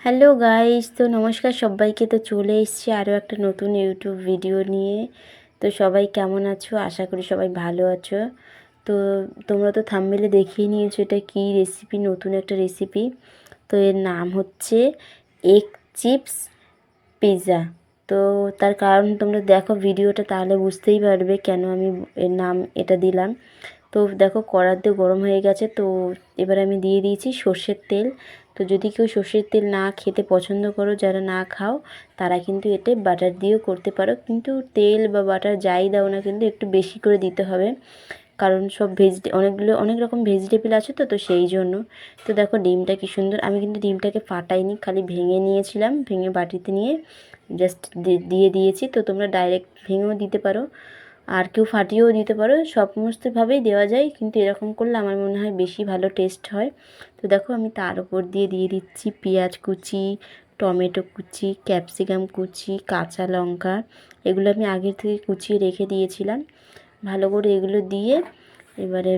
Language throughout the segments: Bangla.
হ্যালো গাইস, তো নমস্কার সবাইকে। তো চলে এসেছি আরও একটা নতুন ইউটিউব ভিডিও নিয়ে। তো সবাই কেমন আছো? আশা করি সবাই ভালো আছো। তো তোমরা তো থাম্বনেলে দেখিয়ে নিয়েছো এটা কী রেসিপি, নতুন একটা রেসিপি। তো এর নাম হচ্ছে এগ চিপস পিৎজা। তো তার কারণ তোমরা দেখো ভিডিওটা, তাহলে বুঝতেই পারবে কেন আমি এর নাম এটা দিলাম। তো দেখো কড়াতে গরম হয়ে গেছে। তো এবার আমি দিয়ে দিয়েছি সর্ষের তেল। তো যদি কেউ সর্ষের তেল না খেতে পছন্দ করো, যারা না খাও, তারা কিন্তু এতে বাটার দিয়েও করতে পারো। কিন্তু তেল বা বাটার যাই দাও না, কিন্তু একটু বেশি করে দিতে হবে, কারণ সব অনেক রকম ভেজিটেবল আছে তো সেই জন্য। তো দেখো ডিমটা কি সুন্দর, আমি কিন্তু ডিমটাকে ফাটাইনি, খালি ভেঙে নিয়েছিলাম, ভেঙে বাটিতে নিয়ে জাস্ট দিয়ে দিয়েছি। তো তোমরা ডাইরেক্ট ভেঙেও দিতে পারো, আর কেউ ফাটিয়েও দিতে পারো, সমস্তভাবেই দেওয়া যায়, কিন্তু এরকম করলে আমার মনে হয় বেশি ভালো টেস্ট হয়। তো দেখো আমি তার উপর দিয়ে দিচ্ছি পেঁয়াজ কুচি, টমেটো কুচি, ক্যাপসিকাম কুচি, কাঁচা লঙ্কা। এগুলো আমি আগের থেকে কুচিয়ে রেখে দিয়েছিলাম। ভালো করে এগুলো দিয়ে এবারে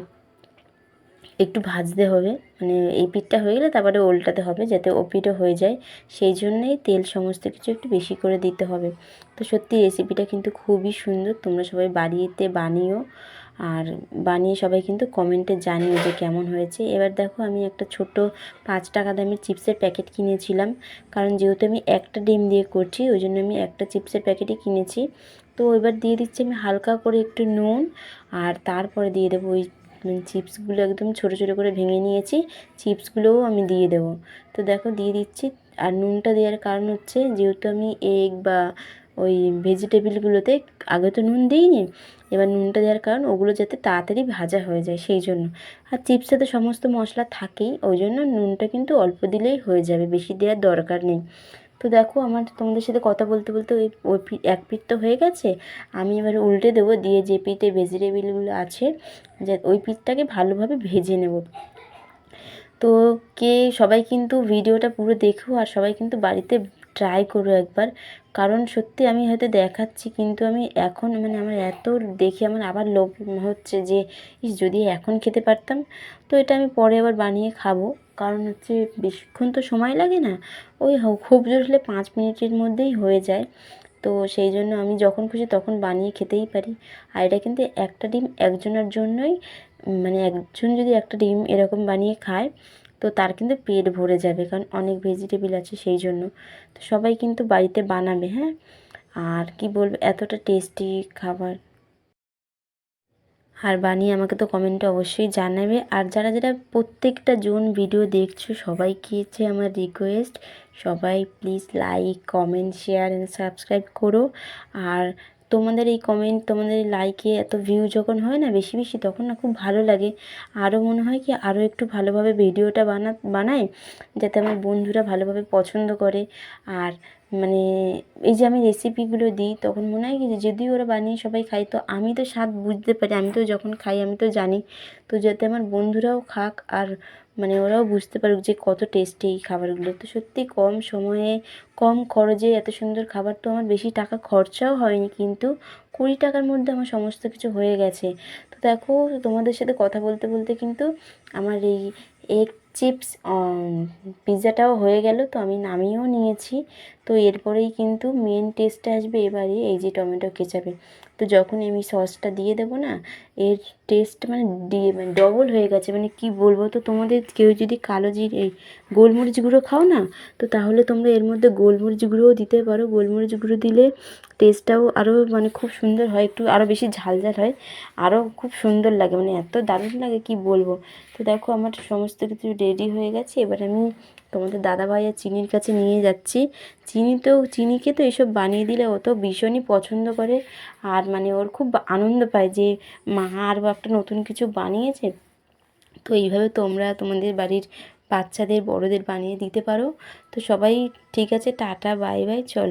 একটু ভাজতে হবে, মানে এই পিঠটা হয়ে গেলে তারপরে উল্টাতে হবে, যাতে ও পিঠও হয়ে যায়। সেই জন্যেই তেল সমস্ত কিছু একটু বেশি করে দিতে হবে। তো সত্যি রেসিপিটা কিন্তু খুবই সুন্দর, তোমরা সবাই বাড়িতে বানিও, আর বানিয়ে সবাই কিন্তু কমেন্টে জানিও যে কেমন হয়েছে। এবার দেখো আমি একটা ছোট 5 টাকা দামের চিপসের প্যাকেট কিনেছিলাম, কারণ যেহেতু আমি একটা ডিম দিয়ে করছি, ওই জন্য আমি একটা চিপসের প্যাকেটই কিনেছি। তো এবার দিয়ে দিচ্ছি আমি হালকা করে একটু নুন, আর তারপরে দিয়ে দেবো ওই চিপসগুলো একদম ছোটো ছোটো করে ভেঙে নিয়েছি, চিপসগুলোও আমি দিয়ে দেবো। তো দেখো দিয়ে দিচ্ছি। আর নুনটা দেওয়ার কারণ হচ্ছে, যেহেতু আমি এগ বা ওই ভেজিটেবলগুলোতে আগে তো নুন দিইনি, এবার নুনটা দেওয়ার কারণ ওগুলো যাতে তাড়াতাড়ি ভাজা হয়ে যায় সেই জন্য। আর চিপসে তো সমস্ত মশলা থাকেই, ওই জন্য নুনটা কিন্তু অল্প দিলেই হয়ে যাবে, বেশি দেওয়ার দরকার নেই। তো দেখো আমার তোমাদের সাথে কথা বলতে বলতে ওই এক পিঠ তো হয়ে গেছে, আমি এবার উল্টে দেবো, দিয়ে যে পিঠে ভেজিটেবলগুলো আছে যে ওই পিঠটাকে ভালোভাবে ভেজে নেব। তো সবাই কিন্তু ভিডিওটা পুরো দেখো, আর সবাই কিন্তু বাড়িতে ট্রাই করো একবার, কারণ সত্যি আমি হয়তো দেখাচ্ছি, কিন্তু আমি এখন মানে আমার এত দেখে আমার আবার লোভ হচ্ছে যে যদি এখন খেতে পারতাম। তো এটা আমি পরে আবার বানিয়ে খাবো, কারণ হচ্ছে বেশিক্ষণ তো সময় লাগে না, ওই খুব জোর হলে 5 মিনিটের মধ্যেই হয়ে যায়। তো সেই জন্য আমি যখন খুশি তখন বানিয়ে খেতেই পারি। আর এটা কিন্তু একটা ডিম একজনের জন্যই, মানে একজন যদি একটা ডিম এরকম বানিয়ে খায়, তো তার কিন্তু পেট ভরে যাবে, কারণ অনেক ভেজিটেবল আছে সেই জন্য। তো সবাই কিন্তু বাড়িতে বানাবে, হ্যাঁ। আর কি বলবো, এতটা টেস্টি খাবার। আর বানিয়ে আমাকে তো কমেন্টে অবশ্যই জানাবে। আর যারা যারা প্রত্যেকটা জন ভিডিও দেখছো, সবাইকে হচ্ছে আমার রিকোয়েস্ট, সবাই please like comment share and subscribe করো। আর তোমাদের এই কমেন্ট, তোমাদের এই লাইকে এত ভিউ যখন হয় না বেশি বেশি, তখন না খুব ভালো লাগে। আরও মনে হয় কি আরও একটু ভালোভাবে ভিডিওটা বানায়, যাতে আমার বন্ধুরা ভালোভাবে পছন্দ করে। আর মানে এই যে আমি রেসিপিগুলো দিই, তখন মনে হয় কি যে যদি ওরা বানিয়ে সবাই খায়, তো আমি তো স্বাদ বুঝতে পারি, আমি তো যখন খাই আমি তো জানি। তো যাতে আমার বন্ধুরাও খাক, আর মানে ওরাও বুঝতে পারুক যে কত টেস্টি এই খাবারগুলো। তো সত্যি কম সময়ে কম খরচে এত সুন্দর খাবার, তো আমার বেশি টাকা খরচাও হয়নি, কিন্তু 20 টাকার মধ্যে আমার সমস্ত কিছু হয়ে গেছে। তো দেখো তোমাদের সাথে কথা বলতে বলতে কিন্তু আমার এই এগ চিপস পিৎজাটাও হয়ে গেল। তো আমি নামিয়েও নিয়েছি। তো এরপরেই কিন্তু মেন টেস্টটা আসবে এবারে, এই যে টমেটো কেচাপে। তো যখন আমি সসটা দিয়ে দেবো না, এর টেস্ট মানে মানে ডবল হয়ে গেছে, মানে কি বলবো। তো তোমাদের কেউ যদি কালো জিরে এই গোলমরিচ গুঁড়ো খাও না, তো তাহলে তোমরা এর মধ্যে গোলমরিচ গুঁড়োও দিতে পারো। গোলমরিচ গুঁড়ো দিলে টেস্টটাও আরও মানে খুব সুন্দর হয়, একটু আরও বেশি ঝাল ঝাল হয়, আরও খুব সুন্দর লাগে, মানে এত দারুণ লাগে কি বলবো। তো দেখো আমার সমস্ত কিছু রেডি হয়ে গেছে। এবার আমি তোমাদের দাদাভাই আর চিনির কাছে নিয়ে যাচ্ছি। চিনিকে তো এসব বানিয়ে দিলে ও তো ভীষণই পছন্দ করে, আর মানে ওর খুব আনন্দ পায় যে মা আরও একটা নতুন কিছু বানিয়েছে। তো এইভাবে তোমরা তোমাদের বাড়ির বাচ্চাদের বড়দের বানিয়ে দিতে পারো। তো সবাই ঠিক আছে, টাটা বাই বাই, চলো।